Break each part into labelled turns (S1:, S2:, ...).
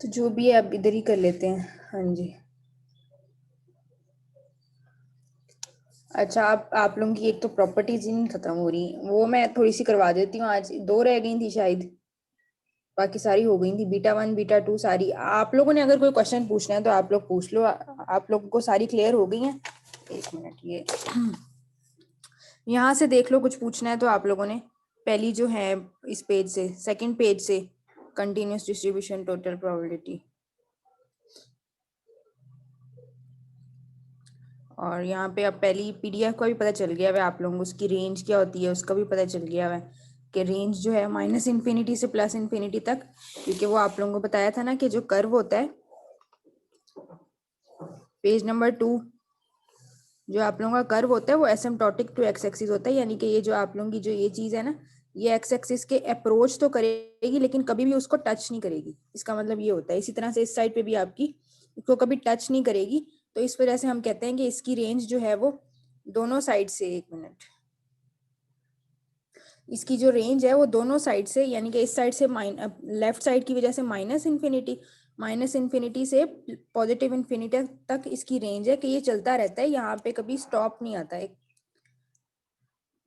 S1: तो जो भी है अब इधर ही कर लेते हैं। हाँ जी। अच्छा, आप लोगों की एक तो प्रॉपर्टीज ही नहीं खत्म हो रही, वो मैं थोड़ी सी करवा देती हूँ। आज 2 रह गई थी शायद, बाकी सारी हो गई थी। बीटा 1 बीटा 2 सारी। आप लोगों ने अगर कोई क्वेश्चन पूछना है तो आप लोग पूछ लो। आप लोगों को सारी क्लियर हो गई हैं? एक मिनट, ये यहाँ से देख लो, कुछ पूछना है तो आप लोगों ने। पहली जो है इस पेज से, सेकंड पेज से, कंटिन्यूस डिस्ट्रीब्यूशन टोटल प्रोबेबिलिटी। और यहाँ पे अब पहली पीडीएफ का भी पता चल गया है आप लोगों को, उसकी रेंज क्या होती है उसका भी पता चल गया है कि रेंज जो है -इन्फिनिटी से +इन्फिनिटी तक। क्योंकि वो आप लोगों को बताया था ना कि जो कर्व होता है, पेज नंबर 2, जो आप लोगों का कर्व होता है वो एसिम्प्टोटिक टू एक्स एक्सिस होता है। यानी कि ये जो आप लोगों की जो ये चीज़ है ना, ये एक्स एक्सिस के अप्रोच तो करेगी लेकिन कभी भी उसको टच नहीं करेगी। इसका मतलब ये होता है। इसी तरह से इस साइड पे भी आपकी इसको कभी टच नहीं करेगी। तो इस वजह से हम कहते हैं कि इसकी रेंज जो है वो दोनों साइड से, एक मिनट, इसकी जो रेंज है वो दोनों साइड से, यानी कि इस साइड से लेफ्ट साइड की वजह से -इन्फिनिटी से +इन्फिनिटी तक इसकी रेंज है कि ये चलता रहता है, यहाँ पे कभी स्टॉप नहीं आता है।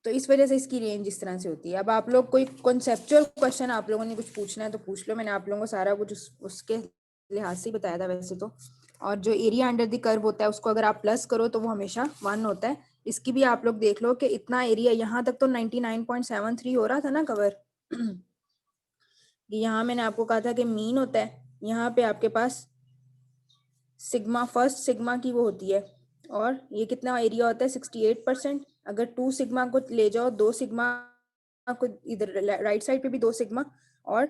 S1: तो इस वजह से इसकी रेंज इस तरह से होती है। अब आप लोग कोई कॉन्सेप्चुअल क्वेश्चन आप लोगों ने कुछ पूछना है तो पूछ लो। मैंने आप लोगों को सारा कुछ उसके लिहाज से ही बताया था वैसे तो। और जो एरिया अंडर द कर्व होता है उसको अगर आप प्लस करो तो वो हमेशा 1 होता है। इसकी भी आप लोग देख लो कि इतना एरिया यहाँ तक तो 99.73 हो रहा था ना कवर। यहाँ मैंने आपको कहा था कि मीन होता है, यहाँ पे आपके पास सिग्मा, फर्स्ट सिग्मा की वो होती है। और ये कितना एरिया होता है 68%। अगर 2 सिग्मा को ले जाओ, 2 सिग्मा को इधर राइट साइड पे भी 2 सिग्मा और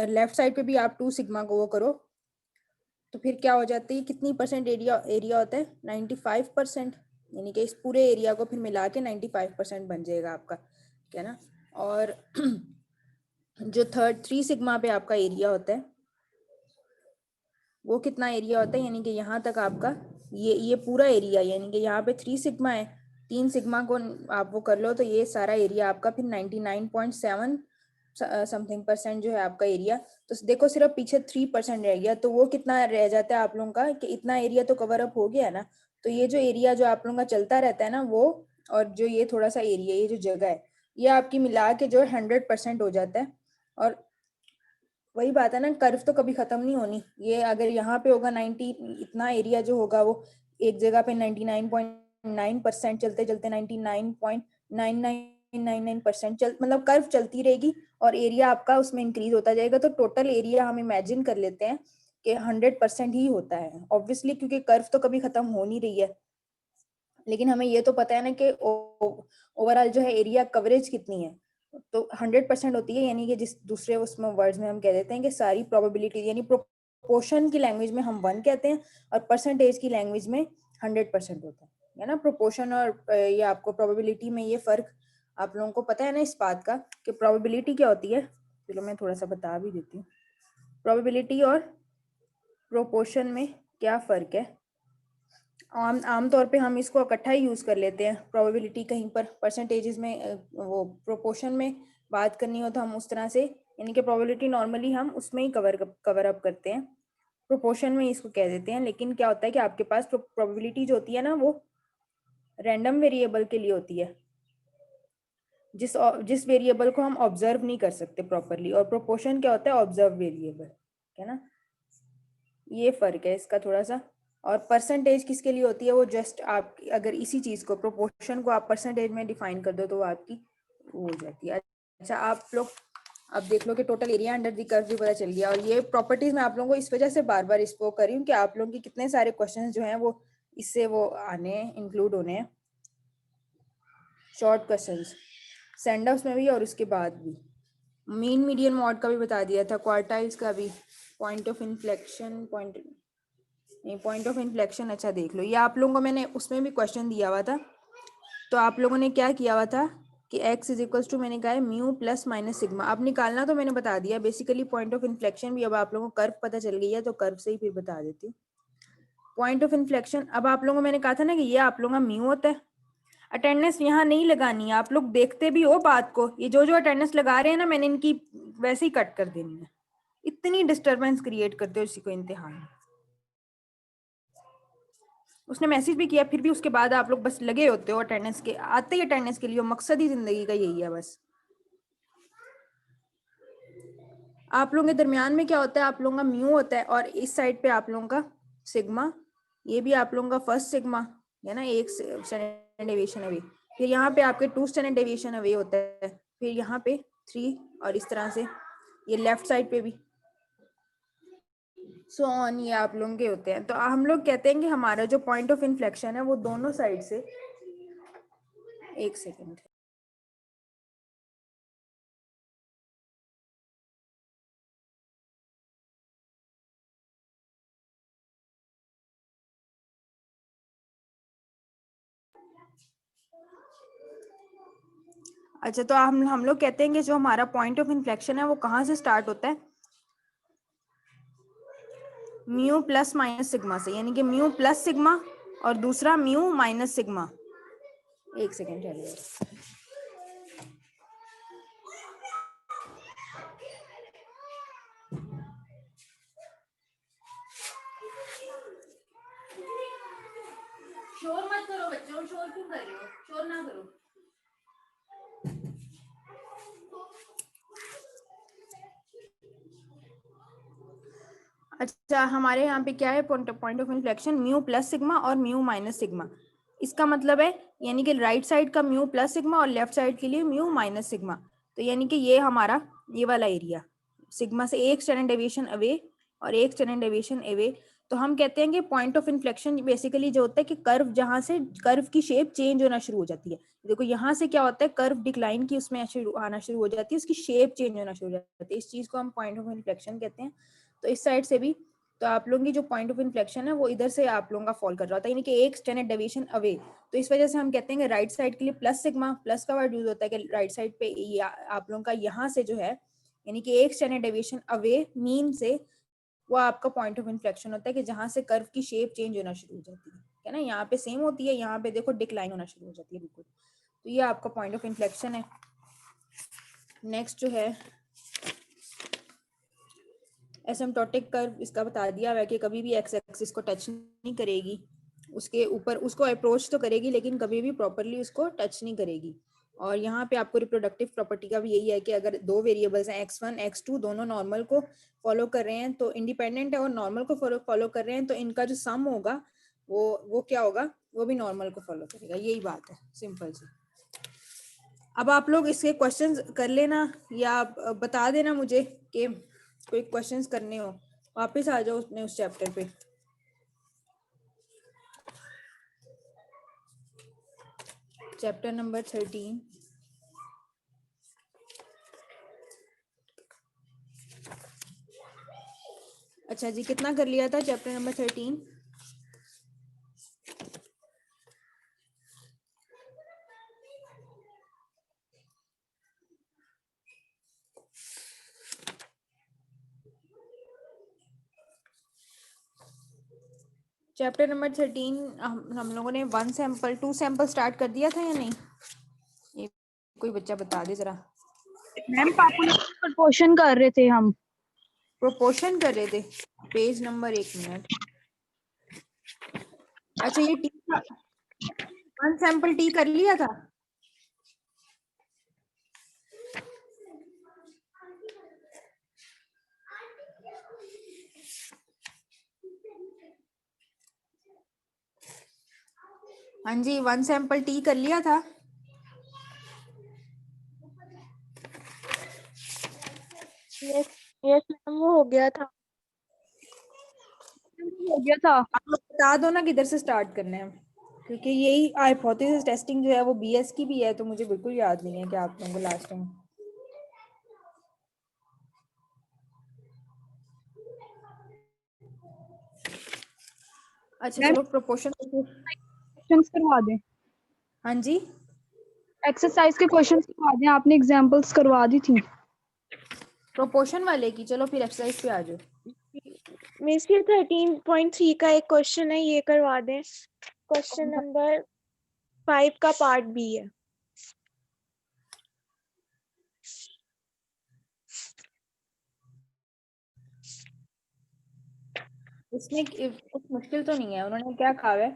S1: लेफ्ट साइड पे भी आप 2 सिग्मा को वो करो तो फिर क्या हो जाती है, कितनी परसेंट एरिया होता है 95%। यानी कि इस पूरे एरिया को फिर मिला के 95% बन जाएगा आपका, ठीक है ना। और जो 3 सिग्मा पे आपका एरिया होता है वो कितना एरिया होता है, यानी कि यहाँ तक आपका ये पूरा एरिया, यानी कि यहाँ पे 3 सिग्मा है, 3 सिग्मा को आप वो कर लो तो ये सारा एरिया आपका फिर 99.7 समथिंग % जो है आपका एरिया। तो देखो सिर्फ पीछे 3% रह गया, तो वो कितना रह जाता है आप लोगों का कि इतना एरिया तो कवर अप हो गया ना। तो ये जो एरिया जो आप लोगों का चलता रहता है ना वो, और जो ये थोड़ा सा एरिया, ये जो जगह है, ये आपकी मिला के जो 100% हो जाता है। और वही बात है ना, कर्व तो कभी खत्म नहीं होनी। ये अगर यहाँ पे होगा 90, इतना एरिया जो होगा वो एक जगह पे 99.9% चलते चलते 99.9999% चल, मतलब कर्व चलती रहेगी और एरिया आपका उसमें इंक्रीज होता जाएगा। तो टोटल एरिया हम इमेजिन कर लेते हैं कि 100% ही होता है ऑब्वियसली, क्योंकि कर्व तो कभी खत्म हो नहीं रही है। लेकिन हमें ये तो पता है ना कि ओवरऑल जो है एरिया कवरेज कितनी है, तो 100% होती है। यानी कि जिस दूसरे उसमें वर्ड्स में हम कह देते हैं कि सारी प्रोबेबिलिटी, यानी प्रोपोर्शन की लैंग्वेज में हम 1 कहते हैं और परसेंटेज की लैंग्वेज में 100% होता है ना। प्रोपोर्शन और ये आपको प्रोबेबिलिटी में ये फर्क आप लोगों को पता है ना इस बात का कि प्रोबेबिलिटी क्या होती है। चलो मैं थोड़ा सा बता भी देती हूँ, प्रोबेबिलिटी और प्रोपोर्शन में क्या फर्क है। आमतौर पे हम इसको इकट्ठा ही यूज कर लेते हैं। प्रोबेबिलिटी कहीं पर परसेंटेजेस में, वो प्रोपोर्शन में बात करनी हो तो हम उस तरह से, यानी कि प्रोबेबिलिटी नॉर्मली हम उसमें ही कवर अप करते हैं, प्रोपोर्शन में इसको कह देते हैं। लेकिन क्या होता है कि आपके पास प्रोबेबिलिटी जो होती है ना वो रैंडम वेरिएबल के लिए होती है, जिस वेरिएबल को हम ऑब्जर्व नहीं कर सकते प्रॉपरली। और प्रोपोर्शन क्या होता है, ऑब्जर्व वेरिएबल, है ना। ये फर्क है इसका थोड़ा सा। और परसेंटेज किसके लिए होती है, वो जस्ट आप अगर इसी चीज को, प्रोपोर्शन को आप परसेंटेज में डिफाइन कर दो तो वो आपकी वो हो जाती है। अच्छा, आप लोग अब देख लो कि total area under the curve भी पता चल गया। और ये प्रॉपर्टीज मैं आप लोगों को इस वजह से बार बार स्पोक कर रही हूँ कि आप लोगों के कितने सारे क्वेश्चंस जो हैं वो इससे वो आने, इंक्लूड होने हैं, शॉर्ट क्वेश्चंस सेंडऑफ्स में भी और उसके बाद भी। मीन मीडियन मॉड का भी बता दिया था, क्वार्टाइल्स का भी, point of inflection, point of inflection. अच्छा देख लो, ये आप लोगों को मैंने उसमें भी क्वेश्चन दिया हुआ था। तो आप लोगों ने क्या किया हुआ था कि x इज इक्वल्स टू, मैंने कहा है म्यू प्लस माइनस सिग्मा। अब निकालना तो मैंने बता दिया बेसिकली। पॉइंट ऑफ इन्फ्लेक्शन भी अब आप लोगों को कर्व पता चल गई है तो कर्व से ही फिर बता देती हूँ। पॉइंट ऑफ इन्फ्लेक्शन, अब आप लोगों को मैंने कहा था ना कि ये आप लोगों का म्यू होता है। अटेंडेंस यहाँ नहीं लगानी है, आप लोग देखते भी हो बात को। ये जो जो अटेंडेंस लगा रहे हैं ना, मैंने इनकी वैसे ही कट कर देनी है। इतनी डिस्टरबेंस क्रिएट करते हो किसी को इम्तिहान में। उसने मैसेज भी किया, फिर भी उसके बाद आप लोग बस लगे होते हो अटेंडेंस के, आते ही अटेंडेंस के लिए, मकसद ही जिंदगी का यही है बस। आप लोगों के दरमियान में क्या होता है, आप लोगों का म्यू होता है और इस साइड पे आप लोगों का सिग्मा, ये भी आप लोगों का फर्स्ट सिग्मा है ना, एक स्टैंडर्ड डेविएशन अवे, फिर यहाँ पे आपके 2 स्टैंडर्ड डेविएशन अवे होता है, फिर यहाँ पे 3, और इस तरह से ये लेफ्ट साइड पे भी सो ऑन, ये आप लोगों के होते हैं। तो हम लोग कहते हैं कि हमारा जो पॉइंट ऑफ इन्फ्लेक्शन है वो दोनों साइड से, एक सेकेंड, अच्छा तो हम लोग कहते हैं कि जो हमारा पॉइंट ऑफ इन्फ्लेक्शन है वो कहाँ से स्टार्ट होता है, म्यू प्लस माइनस सिग्मा से, यानी कि म्यू प्लस सिग्मा और दूसरा म्यू माइनस सिग्मा। एक सेकेंड चलिए, शोर मत करो बच्चों, शोर क्यों कर रहे हो, शोर ना करो। अच्छा हमारे यहाँ पे क्या है, point of inflection mu plus sigma और म्यू माइनस सिग्मा। इसका मतलब है यानी कि राइट साइड का म्यू प्लस सिग्मा और लेफ्ट साइड के लिए म्यू माइनस सिग्मा। तो यानी कि ये हमारा ये वाला एरिया, सिग्मा से एक स्टैंडर्ड डेविएशन अवे और एक स्टैंडर्ड डेविएशन अवे। तो हम कहते हैं कि पॉइंट ऑफ इन्फ्लेक्शन बेसिकली जो होता है कि कर्व, जहाँ से कर्व की शेप चेंज होना शुरू हो जाती है। देखो यहाँ से क्या होता है, कर्व डिक्लाइन की उसमें आना शुरू हो जाती है, उसकी शेप चेंज होना शुरू हो जाती है, इस चीज को हम पॉइंट ऑफ इन्फ्लेक्शन कहते हैं। तो इस साइड से भी, तो आप लोगों की जो पॉइंट ऑफ इन्फ्लेक्शन है वो इधर से आप लोगों का फॉल कर रहा होता है, यानी कि एक स्टैंडर्ड डेविएशन अवे। तो इस वजह से हम कहते हैं कि राइट साइड के लिए प्लस सिग्मा, प्लस का वर्ड यूज होता है कि राइट साइड पे आप लोगों का यहाँ से जो है, यानी कि एक स्टैंडर्ड डेविएशन अवे मीन से, वो आपका पॉइंट ऑफ इन्फ्लेक्शन होता है कि जहाँ से कर्व की शेप चेंज होना शुरू हो जाती है ना। यहाँ पे सेम होती है, यहाँ पे देखो डिक्लाइन होना शुरू हो जाती है बिल्कुल। तो ये आपका पॉइंट ऑफ इन्फ्लेक्शन है। नेक्स्ट जो है एसिम्प्टोटिक कर्व, इसका बता दिया है कि कभी भी एक्स एक्सिस को टच नहीं करेगी, उसके ऊपर उसको अप्रोच तो करेगी लेकिन कभी भी प्रॉपरली उसको टच नहीं करेगी। और यहाँ पे आपको रिप्रोडक्टिव प्रॉपर्टी का भी यही है कि अगर दो वेरिएबल्स हैं x1 x2 दोनों नॉर्मल को फॉलो कर रहे हैं, तो इंडिपेंडेंट है और नॉर्मल को फॉलो कर रहे हैं, तो इनका जो सम होगा वो क्या होगा, वो भी नॉर्मल को फॉलो करेगा। यही बात है सिंपल सी। अब आप लोग इसके क्वेश्चंस कर लेना या बता देना मुझे कि कोई क्वेश्चंस करने हो, वापस आ जाओ उसने उस चैप्टर पे। Chapter number 13। अच्छा जी, कितना कर लिया था चैप्टर नंबर 13? चैप्टर नंबर 13 हम लोगों ने 1 सैंपल 2 सैंपल स्टार्ट कर दिया था या नहीं? ये कोई बच्चा बता दे जरा।
S2: मैम पॉपुलेशन प्रोपोर्शन कर रहे थे हम।
S1: प्रोपोर्शन कर रहे थे, पेज नंबर 1 मिनट। अच्छा ये टी का 1 सैंपल टी कर लिया था? हाँ जी, 1 सैंपल टी कर लिया था?
S2: यस यस मैम, वो हो गया था। हो गया था।
S1: आप लोग बता दो ना किधर से स्टार्ट करना है, क्योंकि यही हाइपोथेसिस टेस्टिंग जो है वो बीएस की भी है, तो मुझे बिल्कुल याद नहीं है कि आप लोगों को लास्ट टाइम। अच्छा चलो प्रोपोर्शन।
S2: क्वेश्चंस करवा दें।
S1: हाँ जी,
S2: एक्सरसाइज के क्वेश्चंस करवा दें, आपने एग्जांपल्स करवा दी थी।
S1: प्रोपोर्शन वाले की, चलो फिर एक्सरसाइज पे आ जाओ।
S3: मिस ये 13.3 का एक क्वेश्चन है, ये करवा दें। क्वेश्चन नंबर 5 का पार्ट बी है।
S1: इसमें कुछ मुश्किल तो नहीं है। उन्होंने क्या कहा है,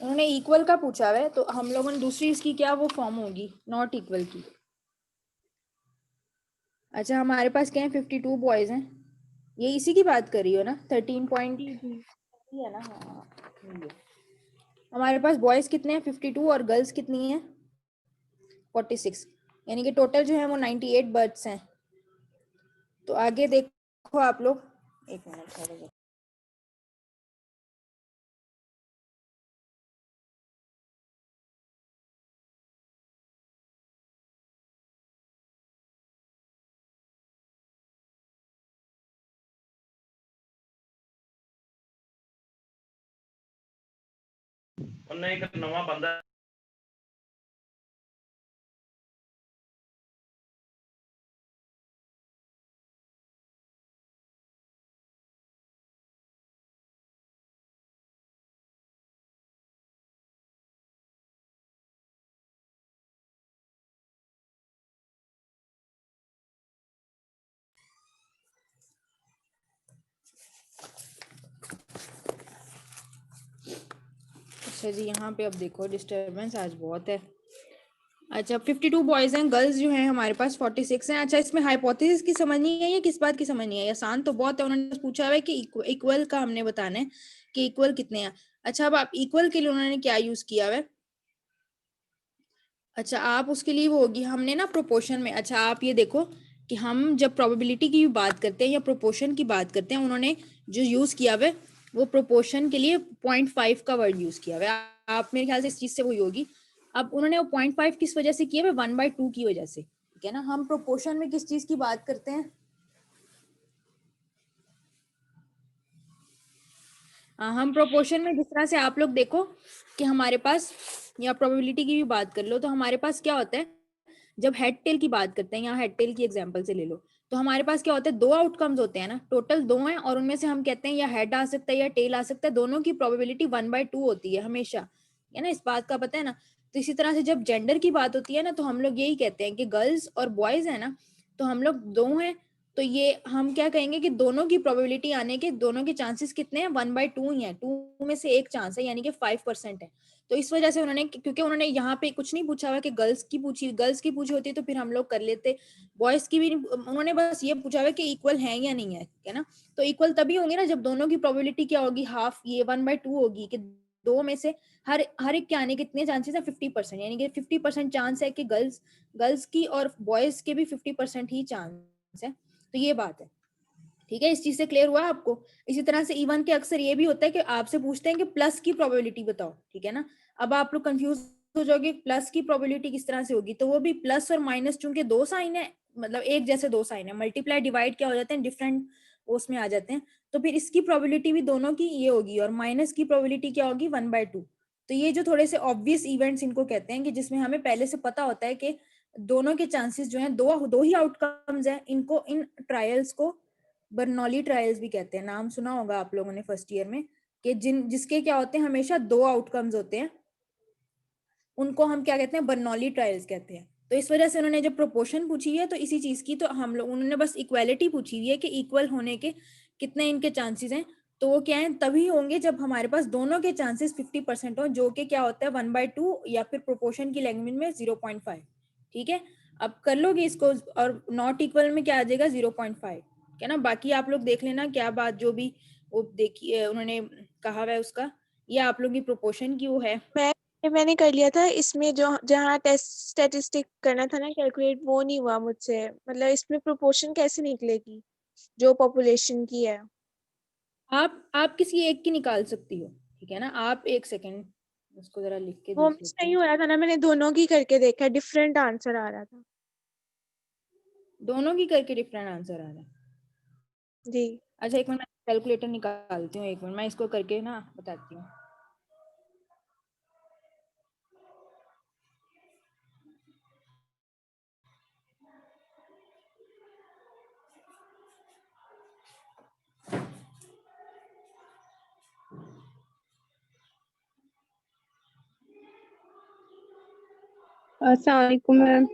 S1: उन्होंने इक्वल का पूछा है, तो हम लोगों ने दूसरी इसकी क्या वो फॉर्म होगी नॉट इक्वल की। अच्छा हमारे पास क्या है, 52 बॉयज हैं, ये इसी की बात कर रही हो ना, 13 पॉइंट है ना। हाँ ये। हमारे पास बॉयज कितने हैं 52 और गर्ल्स कितनी है 46, यानी कि टोटल जो है वो 98 बर्ड्स हैं। तो आगे देखो आप लोग, एक मिनट ठहरो।
S4: ਉਹਨੇ ਇੱਕ ਨਵਾਂ ਬੰਦਾ
S1: अच्छा जी, यहाँ पे अब देखो डिस्टरबेंस आज बहुत है। अच्छा 52 बॉयज हैं, गर्ल्स जो हैं हमारे पास 46 हैं। अच्छा इसमें हाइपोथेसिस की समझनी है या किस बात की समझनी है, आसान तो बहुत है। उन्होंने पूछा है कि इक्वल का हमने बताना है कि इक्वल कितने हैं। अच्छा अब आप इक्वल के लिए उन्होंने क्या यूज किया है, अच्छा आप उसके लिए वो होगी, हमने ना प्रोपोर्शन में, अच्छा आप ये देखो कि हम जब प्रोबेबिलिटी की बात करते हैं या प्रोपोर्शन की बात करते हैं, उन्होंने जो यूज किया है वो प्रोपोर्शन के लिए 0.5 का वर्ड यूज किया है। आप मेरे ख्याल से इस चीज से वही होगी। अब उन्होंने वो 0.5 किस वजह से किया है, 1/2 की वजह से, ठीक है ना। हम प्रोपोर्शन में किस चीज की बात करते हैं, हम प्रोपोर्शन में जिस तरह से आप लोग देखो कि हमारे पास, या प्रोबेबिलिटी की भी बात कर लो, तो हमारे पास क्या होता है जब हेड टेल की बात करते हैं, यहाँ हेड टेल की एग्जांपल से ले लो, तो हमारे पास क्या होता है, दो आउटकम्स होते हैं ना, टोटल दो हैं, और उनमें से हम कहते हैं या हेड आ सकता है या टेल आ सकता है, दोनों की प्रोबेबिलिटी 1/2 होती है हमेशा, है ना, इस बात का पता है ना। तो इसी तरह से जब जेंडर की बात होती है ना, तो हम लोग यही कहते हैं कि गर्ल्स और बॉयज है ना, तो हम लोग दो हैं, तो ये हम क्या कहेंगे कि दोनों की प्रोबेबिलिटी आने के, दोनों के चांसेस कितने हैं 1/2 ही है, 2 में से एक चांस है, यानी कि 5% है। तो इस वजह से उन्होंने, क्योंकि उन्होंने यहाँ पे कुछ नहीं पूछा हुआ कि गर्ल्स की पूछी होती तो फिर हम लोग कर लेते, बॉयज की भी उन्होंने बस ये पूछा हुआ कि इक्वल है या नहीं है ना। तो इक्वल तभी होंगे ना जब दोनों की प्रोबेबिलिटी क्या होगी, हाफ, ये 1/2 होगी, कि दो में से हर एक के आने के कितने चांसेस है 50%, यानी कि 50% चांस है कि गर्ल्स की और बॉयज के भी 50% ही चांस है। तो ये बात है, ठीक है, इस चीज से क्लियर हुआ आपको। इसी तरह से इवन के अक्सर ये भी होता है कि आपसे पूछते हैं कि प्लस की प्रोबेबिलिटी बताओ, ठीक है ना। अब आप लोग कंफ्यूज हो जाओगे प्लस की प्रोबेबिलिटी किस तरह से होगी, तो वो भी प्लस और माइनस, चूंकि दो साइन है, मतलब एक जैसे दो साइन है, मल्टीप्लाई डिवाइड क्या हो जाते हैं, डिफरेंट उसमें आ जाते हैं, तो फिर इसकी प्रोबेबिलिटी भी दोनों की ये होगी, और माइनस की प्रोबेबिलिटी क्या होगी 1/2। तो ये जो थोड़े से ऑब्वियस इवेंट्स इनको कहते हैं, कि जिसमें हमें पहले से पता होता है कि दोनों के चांसेस जो हैं, दो दो ही आउटकम्स हैं, इनको, इन ट्रायल्स को बर्नौली ट्रायल्स भी कहते हैं, नाम सुना होगा आप लोगों ने फर्स्ट ईयर में, कि जिसके क्या होते हैं, हमेशा दो आउटकम्स होते हैं, उनको हम क्या कहते हैं, बर्नौली ट्रायल्स कहते हैं। तो इस वजह से उन्होंने जब प्रोपोर्शन पूछी है तो इसी चीज की, तो हम लोग, उन्होंने बस इक्वालिटी पूछी हुई है कि इक्वल होने के कितने इनके चांसेस हैं, तो वो क्या है, तभी होंगे जब हमारे पास दोनों के चांसेस 50% हो, जो कि क्या होता है 1/2, या फिर प्रोपोर्शन की लैंग्वेज में 0.5, ठीक है। अब कर लोगे इसको, और नॉट इक्वल में क्या आ जाएगा 0.5, क्या ना। बाकी आप लोग देख लेना क्या बात, जो भी वो देखिए उन्होंने कहा हुआ है उसका, या आप लोग की प्रोपोर्शन की वो है।
S3: मैंने कर लिया था इसमें, जो जहाँ टेस्ट स्टैटिस्टिक करना था ना कैलकुलेट, वो नहीं हुआ मुझसे। मतलब इसमें प्रोपोर्शन कैसे निकलेगी जो पॉपुलेशन की है।
S1: आप किसी एक की निकाल सकती हो, ठीक है ना। आप एक सेकेंड उसको जरा लिख के
S3: वो
S1: देख
S3: मिस
S1: लेते
S3: नहीं
S1: हैं,
S3: हो रहा था ना, मैंने दोनों की करके देखा, डिफरेंट आंसर आ रहा था।
S1: दोनों की करके डिफरेंट आंसर आ रहा है।
S3: जी
S1: अच्छा एक मिनट, मैं कैलकुलेटर निकालती हूँ, एक मिनट मैं इसको करके ना बताती हूँ।
S2: अस्सलाम वालेकुम मैम।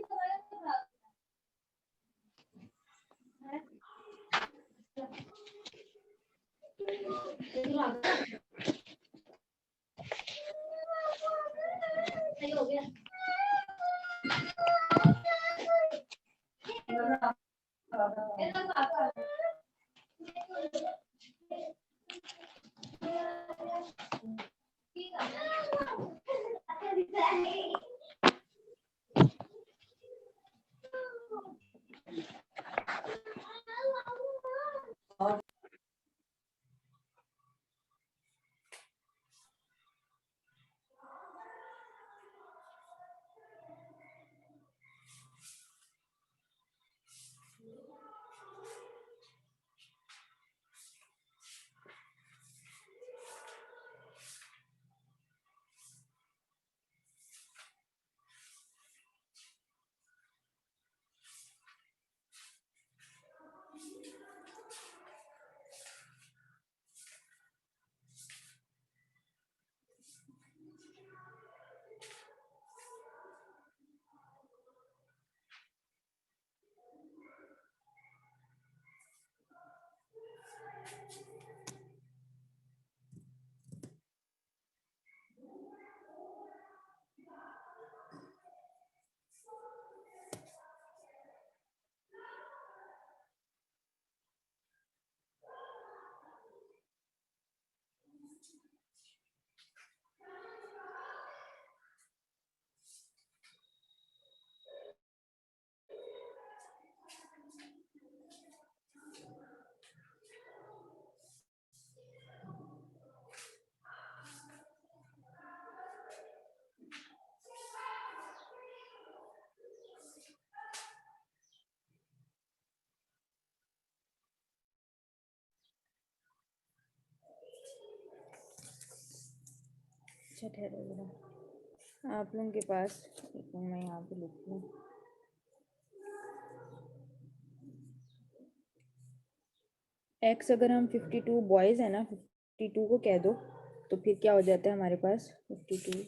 S1: अच्छा ठहरो जरा, आप लोगों के पास एक मिनट मैं यहाँ पे लिख लूँ। एक्स अगर हम 52 बॉयज़ है ना, 52 को कह दो तो फिर क्या हो जाता है हमारे पास 52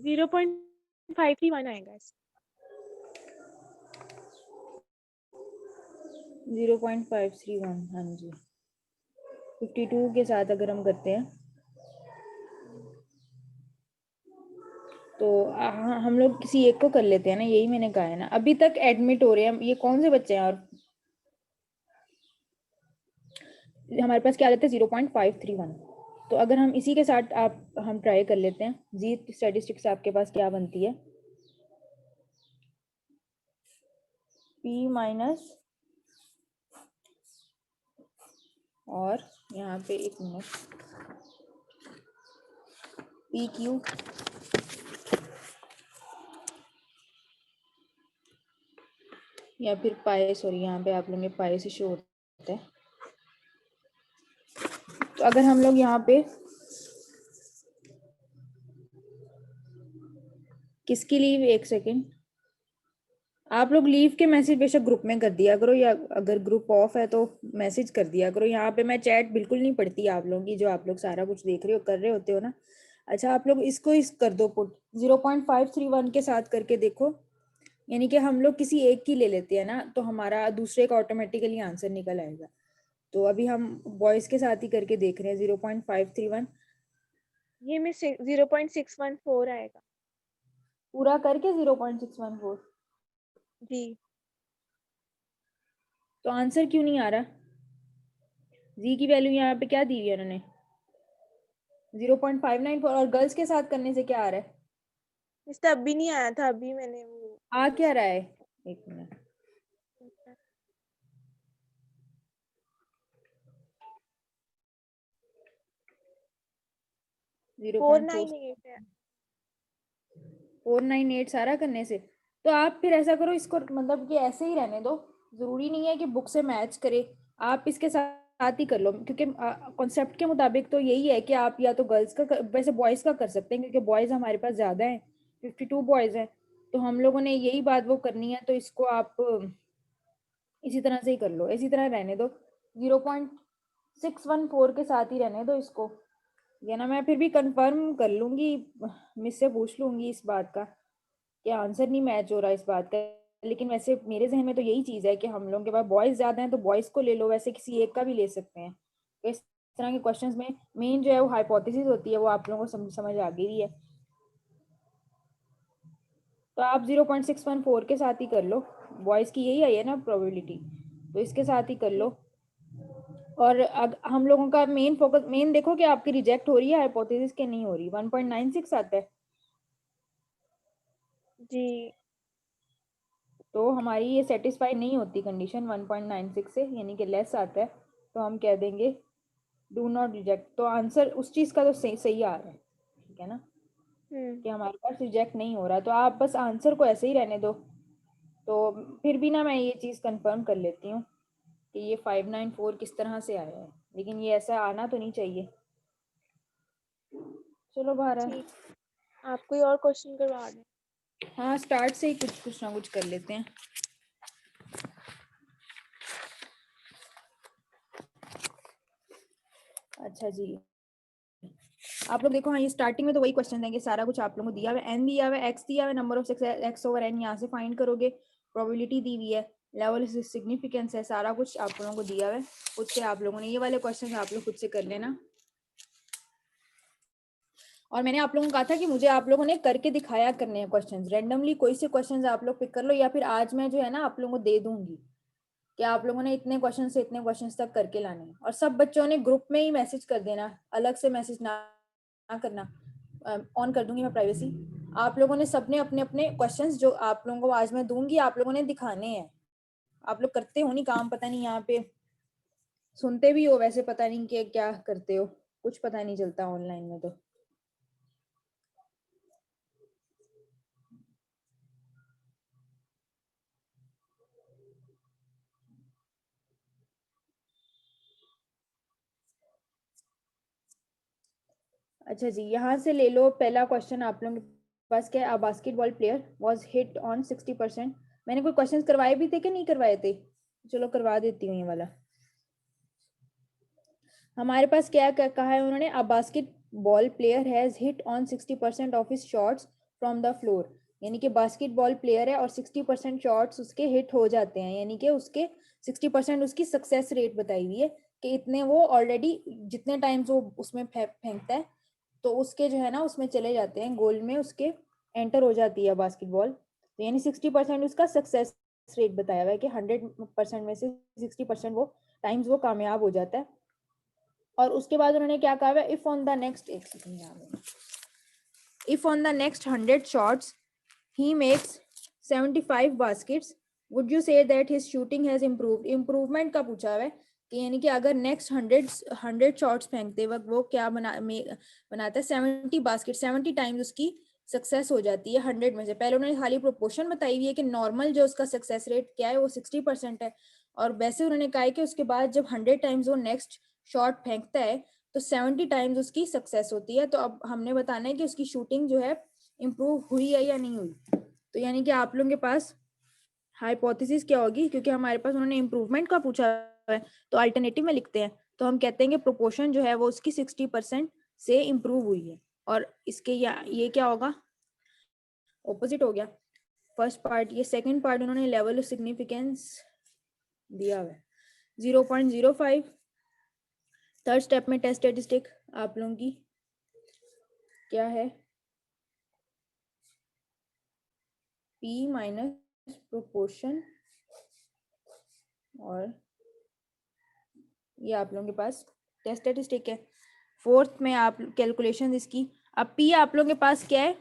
S3: 0.531 आएगा।
S1: 0.531, हाँ जी। 52 के साथ अगर हम करते हैं तो हम लोग किसी एक को कर लेते हैं ना, यही मैंने कहा है ना। अभी तक एडमिट हो रहे हैं ये कौन से बच्चे हैं, और हमारे पास क्या आ जाता है 0.531। तो अगर हम इसी के साथ हम ट्राई कर लेते हैं, जी स्टैटिस्टिक्स आपके पास क्या बनती है, P माइनस और यहाँ पे एक मिनट पी क्यू या फिर पाए, सॉरी यहाँ पे आप लोगों के पाए से शो होता है। तो अगर हम लोग यहाँ पे किसकी लीव, एक सेकेंड, आप लोग लीव के मैसेज बेशक ग्रुप में कर दिया करो, या अगर ग्रुप ऑफ है तो मैसेज कर दिया करो। यहाँ पे मैं चैट बिल्कुल नहीं पढ़ती आप लोगों की, जो आप लोग सारा कुछ देख रहे हो कर रहे होते हो ना। अच्छा आप लोग इसको इस कर दो पुट 0.531 के साथ करके देखो, यानी कि हम लोग किसी एक की ले लेते हैं ना तो हमारा दूसरे का ऑटोमेटिकली आंसर निकल आएगा। तो अभी हम बॉयज के साथ ही करके देख रहे हैं 0.531
S3: ये में 0.614 आएगा
S1: पूरा करके 0.614।
S3: जी।
S1: तो आंसर क्यों नहीं आ रहा, जी की वैल्यू यहाँ पे क्या दी हुई है उन्होंने 0.594, और गर्ल्स के साथ करने से क्या आ रहा है,
S3: इस तब भी नहीं आया था, अभी मैंने वो
S1: आ क्या रहा है, एक मिनट
S3: 498 है।
S1: 498 सारा करने से। तो आप फिर ऐसा करो, इसको मतलब कि ऐसे ही रहने दो, जरूरी नहीं है कि बुक से मैच करे, आप इसके साथ ही कर लो, क्योंकि कॉन्सेप्ट के मुताबिक तो यही है कि आप या तो गर्ल्स का वैसे बॉयज़ का कर सकते हैं, क्योंकि बॉयज़ हमारे पास ज़्यादा हैं, 52 बॉयज़ हैं, तो हम लोगों ने यही बात वो करनी है, तो इसको आप इसी तरह से ही कर लो, इसी तरह रहने दो 0.614 के साथ ही रहने दो इसको, या ना मैं फिर भी कंफर्म कर लूँगी, मिस से पूछ लूँगी इस बात का कि आंसर नहीं मैच हो रहा इस बात का, लेकिन वैसे मेरे जहन में तो यही चीज है कि हम लोगों के पास बॉयज ज्यादा हैं तो बॉयज को ले लो, वैसे किसी एक का भी ले सकते हैं। तो इस तरह के क्वेश्चंस में मेन जो है वो हाइपोथेसिस होती है, वो आप लोगों को समझ आ गई है। तो आप 0.614 के साथ ही कर लो, बॉयज की यही आई है ना प्रोबेबिलिटी, तो इसके साथ ही कर लो। और हम लोगों का मेन फोकस, मेन देखो कि आपकी रिजेक्ट हो रही है हाइपोथेसिस के नहीं हो रही। 1.96 आता है
S3: जी।
S1: तो हमारी ये सेटिस्फाई नहीं होती कंडीशन 1.96 से, यानी कि लेस आता है, तो हम कह देंगे डू नॉट रिजेक्ट। तो आंसर उस चीज़ का तो सही आ रहा है, ठीक है ना, कि हमारे पास रिजेक्ट नहीं हो रहा। तो आप बस आंसर को ऐसे ही रहने दो। तो फिर भी ना मैं ये चीज़ कंफर्म कर लेती हूँ कि ये 594 किस तरह से आया है, लेकिन ये ऐसा आना तो नहीं चाहिए। चलो बाहर,
S3: ठीक, आप कोई और क्वेश्चन करवा दें।
S1: हाँ स्टार्ट से ही कुछ ना कुछ कर लेते हैं। अच्छा जी, आप लोग देखो, हाँ ये स्टार्टिंग में तो वही क्वेश्चन देंगे, सारा कुछ आप लोगों को दिया हुआ है, एन दिया हुआ है, एक्स दिया हुआ है, number of x over n यहाँ से फाइंड करोगे, प्रोबेबिलिटी दी हुई है, लेवल सिग्निफिकेंस है, सारा कुछ आप लोगों को दिया हुआ है। खुद से आप लोगों ने ये वाले क्वेश्चन आप लोग खुद से कर लेना। और मैंने आप लोगों को कहा था कि मुझे आप लोगों ने करके दिखाया करने हैं क्वेश्चंस, रैंडमली कोई से क्वेश्चंस आप लोग पिक कर लो, या फिर आज मैं जो है ना आप लोगों को दे दूंगी कि आप लोगों ने इतने क्वेश्चन से इतने क्वेश्चंस तक करके लाने हैं। और सब बच्चों ने ग्रुप में ही मैसेज कर देना, अलग से मैसेज ना करना, ऑन कर दूंगी मैं प्राइवेसी। आप लोगों ने सबने अपने अपने क्वेश्चंस जो आप लोगों को आज मैं दूंगी आप लोगों ने दिखाने हैं। आप लोग करते हो नहीं काम, पता नहीं यहाँ पे सुनते भी हो, वैसे पता नहीं कि क्या करते हो, कुछ पता नहीं चलता ऑनलाइन में। तो अच्छा जी, यहाँ से ले लो पहला क्वेश्चन आप लोगों के पास क्या है, a basketball player was hit on 60%। मैंने कोई क्वेश्चंस करवाए भी थे कि नहीं करवाए थे? चलो करवा देती हूँ ये वाला। हमारे पास क्या क्या कहा है उन्होंने, a basketball player has hit on 60% of his shots from the floor, यानी कि बास्केटबॉल प्लेयर है और 60% शॉट्स उसके हिट हो जाते हैं, यानी कि उसके 60% उसकी सक्सेस रेट बताई हुई है कि इतने वो ऑलरेडी जितने टाइम्स वो उसमें फेंकता है तो उसके जो है ना उसमें चले जाते हैं, गोल में उसके एंटर हो जाती है बास्केटबॉल। तो यानी 60% उसका सक्सेस रेट बताया हुआ है कि 100% में से 60% वो टाइम्स वो कामयाब हो जाता है। और उसके बाद उन्होंने क्या कहा है, इफ ऑन द नेक्स्ट, एक सेकंड याद, if on the next 100 shots he makes 75 baskets would you say that his shooting has improved. Improvement का पूछा हुआ है कि यानी कि अगर नेक्स्ट 100 शॉट्स फेंकते वक्त वो क्या बनाता है 70 बास्केट, 70 टाइम्स उसकी सक्सेस हो जाती है 100 में से। पहले उन्होंने खाली प्रोपोर्शन बताई हुई है कि नॉर्मल जो उसका सक्सेस रेट क्या है वो 60% है, और वैसे उन्होंने कहा है कि उसके बाद जब 100 टाइम्स वो नेक्स्ट शॉट फेंकता है तो 70 टाइम्स उसकी सक्सेस होती है। तो अब हमने बताना है कि उसकी शूटिंग जो है इम्प्रूव हुई है या नहीं हुई। तो यानी कि आप लोगों के पास हाइपोथेसिस क्या होगी, क्योंकि हमारे पास उन्होंने इम्प्रूवमेंट का पूछा है तो अल्टरनेटिव में लिखते हैं, तो हम कहते हैं कि प्रोपोर्शन जो है वो उसकी 60% से इम्प्रूव हुई है। और इसके ये क्या होगा, ऑपोजिट हो गया फर्स्ट पार्ट। ये सेकंड पार्ट उन्होंने लेवल ऑफ सिग्निफिकेंस दिया हुआ है 0.05। थर्ड स्टेप में टेस्ट स्टैटिस्टिक आप लोगों की क्या है, P माइनस प्रोपोर्शन, और ये आप लोगों के पास टेस्ट स्टैटिस्टिक है। फोर्थ में आप कैलकुलेशन इसकी, अब P आप लोगों के पास क्या है,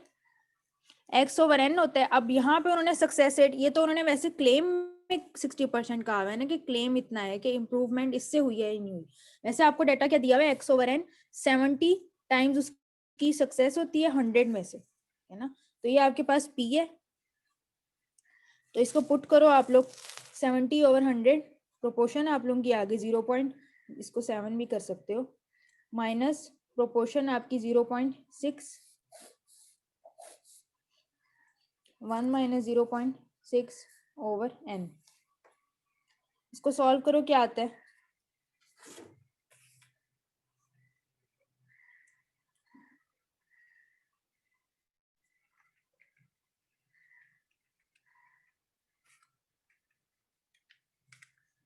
S1: x/n होता है। अब यहाँ पे उन्होंने सक्सेस रेट, ये तो उन्होंने वैसे क्लेम में 60% कहा हुआ है ना कि क्लेम इतना है कि इम्प्रूवमेंट इससे हुई है नहीं हुई। वैसे आपको डाटा क्या दिया हुआ है, x/n 70 टाइम्स उसकी सक्सेस होती है 100 में से, है ना। तो ये आपके पास P है, तो इसको पुट करो आप लोग 70/100, प्रोपोर्शन आप लोगों की आगे इसको 7 भी कर सकते हो, माइनस प्रोपोर्शन आपकी 0.6, 1 माइनस 0.6/n। इसको सॉल्व करो क्या आता है,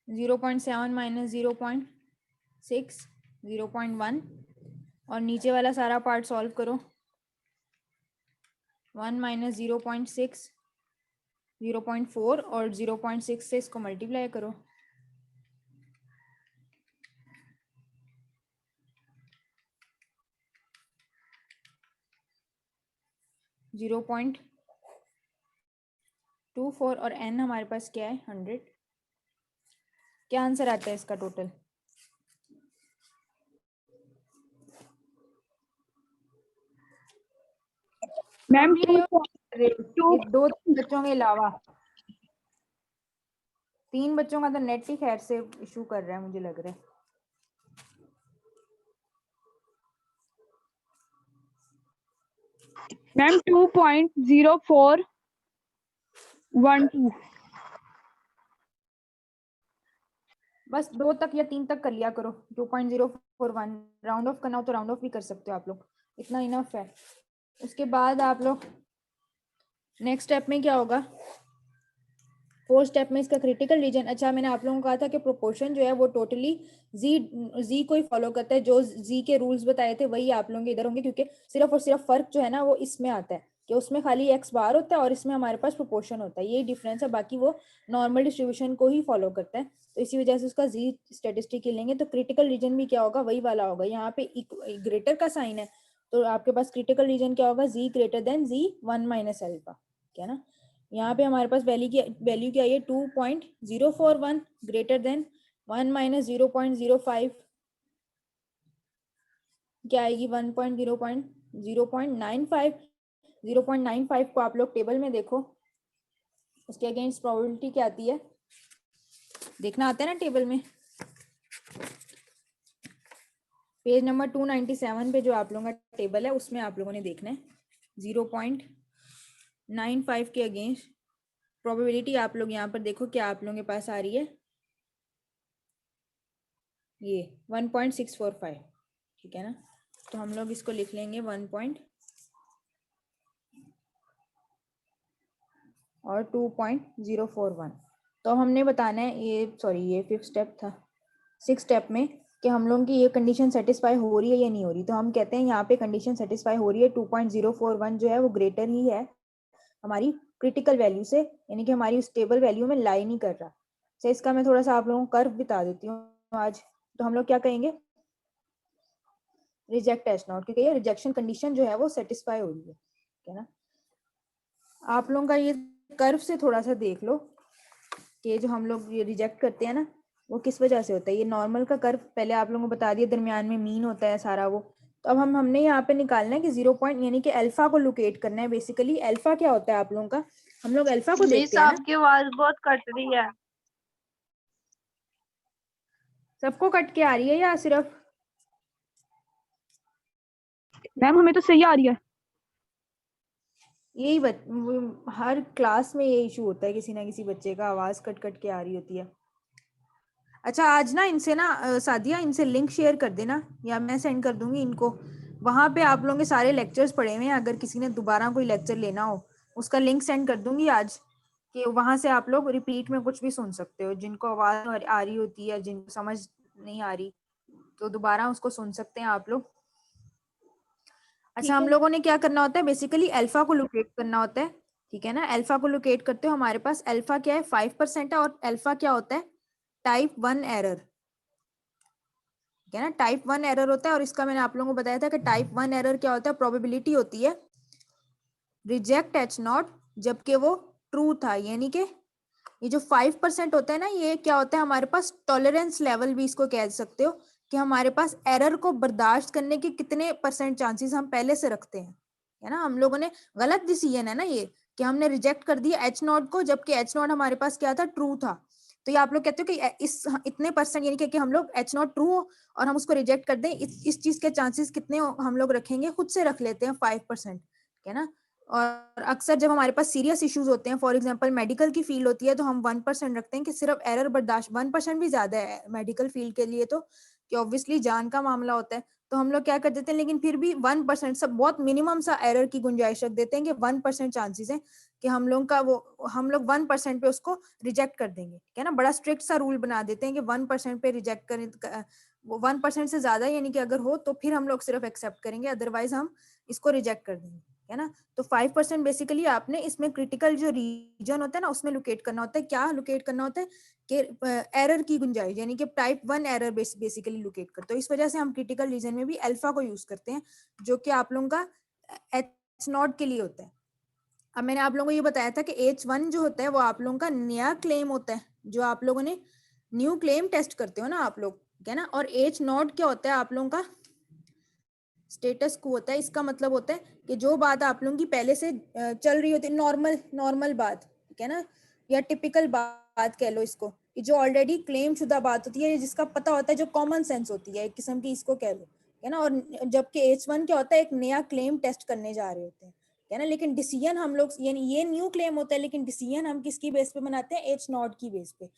S1: 0.7 माइनस 0.6 0.1 और नीचे वाला सारा पार्ट सॉल्व करो। 1 माइनस 0.6 0.4 और 0.6 से इसको मल्टीप्लाई करो। 0.24 और n हमारे पास क्या है 100। क्या आंसर आता है इसका टोटल?
S2: मैम
S1: ये दो बच्चों के अलावा 3 बच्चों का तो नेट ही खैर से इशू कर रहा है मुझे लग रहा है।
S2: मैम 2.0412।
S1: बस 2 तक या 3 तक कर लिया करो। 2.041 राउंड ऑफ करना हो तो राउंड ऑफ भी कर सकते हो आप लोग, इतना इनफ है। उसके बाद आप लोग नेक्स्ट स्टेप में क्या होगा, 4th स्टेप में इसका क्रिटिकल रीजन। अच्छा मैंने आप लोगों को कहा था कि प्रोपोर्शन जो है वो टोटली जी को ही फॉलो करता है। जो जी के रूल्स बताए थे वही आप लोगों के इधर होंगे, क्योंकि सिर्फ और सिर्फ फर्क जो है ना वो इसमें आता है कि उसमें खाली एक्स बार होता है और इसमें हमारे पास प्रोपोर्शन होता है, यही डिफरेंस है। बाकी वो नॉर्मल डिस्ट्रीब्यूशन को ही फॉलो करता है, तो इसी वजह से उसका जी स्टेटिस्टिक ही लेंगे। तो क्रिटिकल रीजन भी क्या होगा, वही वाला होगा। यहाँ पे ग्रेटर का साइन है तो आपके पास क्रिटिकल रीजन क्या होगा, जी ग्रेटर देन जी 1 माइनस अल्फा, क्या ना। यहाँ पे हमारे पास वैल्यू क्या है 2.041 ग्रेटर देन 1 माइनस 0.05 क्या आएगी 0.95। 0.95 को आप लोग टेबल में देखो, उसके अगेंस्ट प्रोबेबिलिटी क्या आती है, देखना आता है ना टेबल में। पेज नंबर 297 पे जो आप लोगों का टेबल है उसमें आप लोगों ने देखना है 0.95 के अगेंस्ट प्रोबेबिलिटी आप लोग यहाँ पर देखो क्या आप लोगों के पास आ रही है, ये 1.645, ठीक है ना। तो हम लोग इसको लिख लेंगे 1 और 2.041। तो हमने बताना है ये 5th स्टेप था। 6th स्टेप में कि हम लोगों की ये कंडीशन सेटिस्फाई हो रही है या नहीं हो रही। तो हम कहते हैं यहाँ पे कंडीशन सेटिस्फाई हो रही है, 2.041 जो है वो ग्रेटर ही है हमारी क्रिटिकल वैल्यू से, यानी कि हमारी स्टेबल वैल्यू में लाई नहीं कर रहा। तो इसका मैं थोड़ा सा आप लोगों को कर्व बता देती हूँ आज। तो हम लोग क्या कहेंगे, रिजेक्ट एच नॉट, क्योंकि ये रिजेक्शन कंडीशन जो है वो सेटिस्फाई हो रही है, ठीक है ना। आप लोगों का ये कर्व से थोड़ा सा देख लो कि जो हम लोग ये रिजेक्ट करते हैं ना वो किस वजह से होता है। ये नॉर्मल का कर्व पहले आप लोगों को बता दिया, दरमियान में मीन होता है सारा वो। तो अब हमने यहाँ पे निकालना है कि 0 पॉइंट यानी कि अल्फा को लोकेट करना है। बेसिकली अल्फा क्या होता है आप लोगों का, हम लोग अल्फा को देखते हैं ना।
S5: आपकी आवाज बहुत कट रही है।
S1: सबको कट के आ रही है या सिर्फ?
S2: मैम हमें तो सही आ रही है।
S1: यही हर क्लास में ये इशू होता है, किसी ना किसी बच्चे का आवाज कट कट के आ रही होती है। अच्छा आज ना इनसे ना सादिया इनसे लिंक शेयर कर देना या मैं सेंड कर दूंगी इनको। वहां पे आप लोगों के सारे लेक्चर्स पड़े हुए हैं, अगर किसी ने दोबारा कोई लेक्चर लेना हो उसका लिंक सेंड कर दूंगी आज, कि वहां से आप लोग रिपीट में कुछ भी सुन सकते हो। जिनको आवाज आ रही होती है, जिनको समझ नहीं आ रही तो दोबारा उसको सुन सकते हैं आप लोग। अच्छा हम लोगों ने क्या करना होता है, बेसिकली अल्फा को लोकेट करना होता है, ठीक है ना। अल्फा को लोकेट करते हो, हमारे पास अल्फा क्या है 5% है, और अल्फा क्या होता है टाइप 1 एरर, ठीक है ना। टाइप 1 एरर होता है, और इसका मैंने आप लोगों को बताया था कि टाइप 1 एरर क्या होता है, प्रोबेबिलिटी होती है रिजेक्ट एच नॉट जबकि वो ट्रू था। यानी कि ये जो 5% होता है ना, ये क्या होता है हमारे पास टॉलरेंस लेवल भी इसको कह सकते हो, कि हमारे पास एरर को बर्दाश्त करने के कितने % चांसेस हम पहले से रखते हैं, है ना। हम लोगों ने गलत डिसीजन है ना ये, कि हमने रिजेक्ट कर दिया एच नॉट को, जबकि एच नॉट हमारे पास क्या था ट्रू था। तो ये आप लोग कहते हो कि इस इतने % यानी कि हम लोग एच नॉट ट्रू हो और हम उसको रिजेक्ट कर दें, इस चीज के चांसेस कितने हम लोग रखेंगे, खुद से रख लेते हैं 5%, है ना। और अक्सर जब हमारे पास सीरियस इश्यूज होते हैं, फॉर एग्जांपल मेडिकल की फील्ड होती है, तो हम 1% रखते हैं कि सिर्फ एरर बर्दाश्त। 1% भी ज्यादा है मेडिकल फील्ड के लिए, तो कि ऑब्वियसली जान का मामला होता है, तो हम लोग क्या कर देते हैं, लेकिन फिर भी 1% सब बहुत मिनिमम सा एरर की गुंजाइश रख देते हैं कि 1% चांसेस है कि हम लोग 1% पे उसको रिजेक्ट कर देंगे, ठीक है ना। बड़ा स्ट्रिक्ट सा रूल बना देते हैं कि 1% पे रिजेक्ट करें, वो 1% से ज्यादा यानी कि अगर हो तो फिर हम लोग सिर्फ एक्सेप्ट करेंगे, अदरवाइज हम इसको रिजेक्ट कर देंगे, है ना। तो 5% बेसिकली आपने इसमें क्रिटिकल जो रीजन होता है ना उसमें लोकेट करना होता है। क्या लोकेट करना होता है कि एरर की गुंजाइश, यानी कि टाइप 1 एरर बेसिकली लोकेट करते हो। इस वजह से हम क्रिटिकल रीजन में भी अल्फा को यूज करते हैं, जो कि आप लोगों का H0 के लिए होता है। अब मैंने आप लोगों को ये बताया था कि H1 जो होता है वो आप लोगों का नया क्लेम होता है, जो आप लोगों ने न्यू क्लेम टेस्ट करते हो ना आप लोग, ठीक है ना। और H0 क्या होता है, आप लोगों का स्टेटस को होता है। इसका मतलब होता है कि जो बात आप लोगों की पहले से चल रही होती है, नॉर्मल बात, ठीक है ना, या टिपिकल बात कह लो इसको, कि जो ऑलरेडी क्लेम शुदा बात होती है, जिसका पता होता है, जो कॉमन सेंस होती है एक किस्म की, इसको कह लो, है ना। और जबकि H1 क्या होता है, एक नया क्लेम टेस्ट करने जा रहे होते हैं, है ना। लेकिन डिसीजन हम लोग, यानी ये न्यू क्लेम होता है, लेकिन डिसीजन हम किसकी बेस पे बनाते हैं, H0 की बेस पे,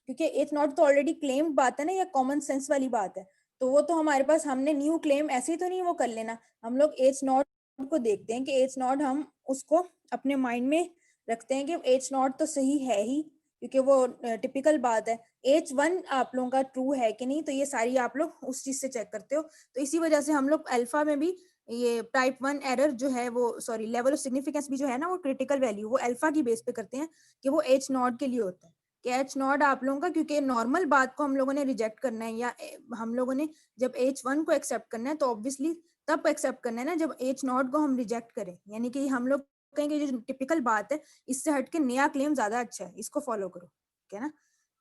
S1: क्योंकि H0 तो ऑलरेडी क्लेम बात है ना, या कॉमन सेंस वाली बात है। तो वो तो हमारे पास, हमने न्यू क्लेम ऐसे ही तो नहीं वो कर लेना, हम लोग H0 को देखते हैं कि H0 हम उसको अपने माइंड में रखते हैं कि H0 तो सही है ही, क्योंकि वो टिपिकल बात है। H1 आप लोगों का ट्रू है कि नहीं, तो ये सारी आप लोग उस चीज से चेक करते हो। तो इसी वजह से हम लोग अल्फा में भी ये टाइप 1 एरर जो है वो, सॉरी, लेवल ऑफ सिग्निफिकेंस भी जो है ना, वो क्रिटिकल वैल्यू वो अल्फा की बेस पे करते हैं कि वो H0 के लिए होता है। कि H0 आप लोगों का, क्योंकि नॉर्मल बात को हम लोगों ने रिजेक्ट करना है, या हम लोगों ने जब H1 को एक्सेप्ट करना है, तो ऑब्वियसली तब एक्सेप्ट करना है ना जब H0 को हम रिजेक्ट करें, यानी कि हम लोग कहेंगे जो टिपिकल बात है इससे हटके नया क्लेम ज्यादा अच्छा है, इसको फॉलो करो, ठीक है ना।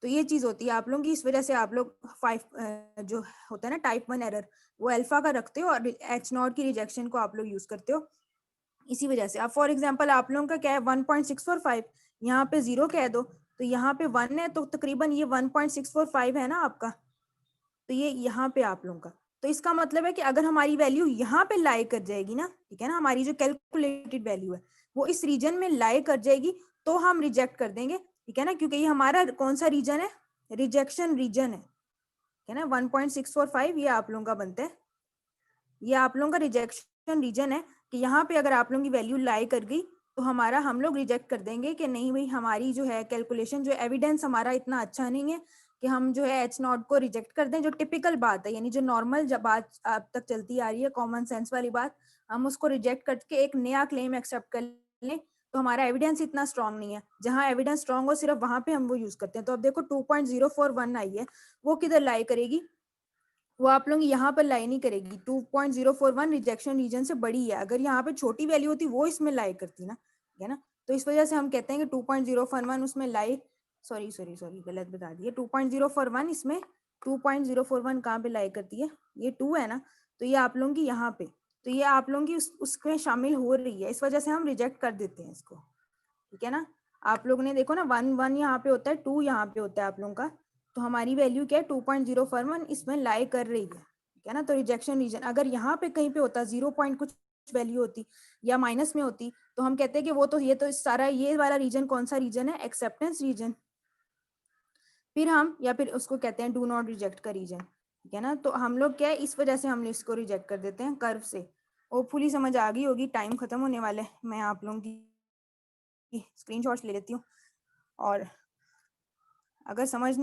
S1: तो ये चीज होती है आप लोगों की। इस वजह से आप लोग 5 जो होता है ना टाइप 1 एरर, वो अल्फा का रखते हो, और H0 की रिजेक्शन को आप लोग यूज करते हो। इसी वजह से अब फॉर एग्जांपल आप लोगों का क्या है, 1.645, यहाँ पे 0 कह दो, तो यहाँ पे 1 है, तो तकरीबन ये 1.645 है ना आपका, तो ये यहाँ पे आप लोगों का। तो इसका मतलब है कि अगर हमारी वैल्यू यहाँ पे लाई कर जाएगी ना, ठीक है ना, हमारी जो कैलकुलेटेड वैल्यू है वो इस रीजन में लाई कर जाएगी, तो हम रिजेक्ट कर देंगे, ठीक है ना, क्योंकि ये हमारा कौन सा रीजन है, रिजेक्शन रीजन है, ठीक है ना। 1.645 ये आप लोगों का बनता है, ये आप लोगों का रिजेक्शन रीजन है, कि यहाँ पे अगर आप लोगों की वैल्यू लाई कर गई तो हम लोग रिजेक्ट कर देंगे कि नहीं भाई, हमारी जो है कैलकुलेशन, जो एविडेंस हमारा इतना अच्छा नहीं है कि हम जो है H0 को रिजेक्ट कर दें। जो टिपिकल बात है, यानी जो नॉर्मल जब बात अब तक चलती आ रही है, कॉमन सेंस वाली बात, हम उसको रिजेक्ट करके एक नया क्लेम एक्सेप्ट कर लें, तो हमारा एविडेंस इतना स्ट्रांग नहीं है। जहां एविडेंस स्ट्रांग हो सिर्फ वहां पे हम वो यूज करते हैं। तो अब देखो 2.041 आई है, वो किधर लाई करेगी, वो आप लोग यहाँ पर लाई नहीं करेगी। 2.041 रिजेक्शन रीजन से बड़ी है, अगर यहाँ पे छोटी वैल्यू होती वो इसमें लाई करती ना, है ना। तो इस वजह से हम कहते हैं कि 2.041 उसमें लाई, सॉरी गलत बता दिए, 2.041 इसमें, 2.041 कहाँ पे लाई करती है, ये 2 है ना, तो ये आप लोगों की यहाँ पे, तो ये आप लोगों की उसमें शामिल हो रही है, इस वजह से हम रिजेक्ट कर देते हैं इसको, ठीक है ना। आप लोगों ने देखो ना 1 यहाँ पे होता है, 2 यहाँ पे होता है आप लोगों का, तो हमारी वैल्यू क्या है, 2.041 इसमें लाई कर रही है, ठीक है ना। तो रिजेक्शन रीजन अगर यहाँ पे कहीं पे होता 0 पॉइंट कुछ वैल्यू होती या माइनस में होती, तो हम कहते हैं कि वो तो ये तो सारा ये वाला रीजन कौन सा रीजन है, एक्सेप्टेंस रीजन, फिर हम या फिर उसको कहते हैं डू नॉट रिजेक्ट का रीजन, ठीक है ना। तो हम लोग क्या है, इस वजह से हम इसको रिजेक्ट कर देते हैं कर्व से। होपफुली समझ आ गई होगी, टाइम खत्म होने वाला है, मैं आप लोगों की स्क्रीनशॉट्स ले लेती हूँ, और अगर समझ